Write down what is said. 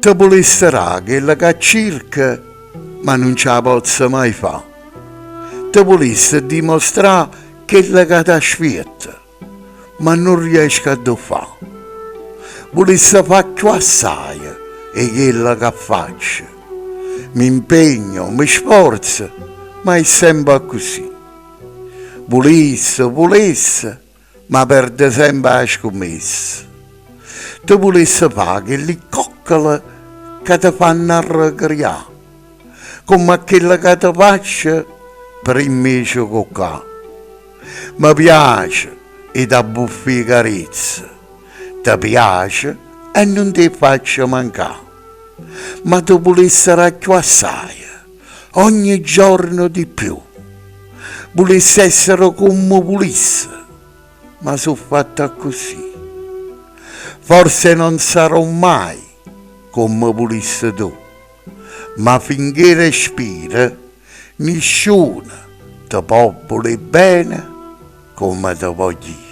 Te volesterà che la cerca, ma non ce la posso mai fare. Te volesse dimostrare che la che ti aspetta, ma non riesco a fare. Volesse fare più assai e quello che faccio. Mi impegno, mi sforzo, ma è sempre così. Volesse, ma perde sempre la scommessa. Tu volesse fare che le coccole che ti fanno arrecreare, come quella che ti faccio per invece coccare. Mi piace e ti buffi carezza, ti piace e non ti faccio mancare. Ma tu volessi più assai, ogni giorno di più. Volessi essere come volessi, ma sono fatta così. Forse non sarò mai come volessi tu, ma finché respira, nessuno ti può volere bene come ti voglio io.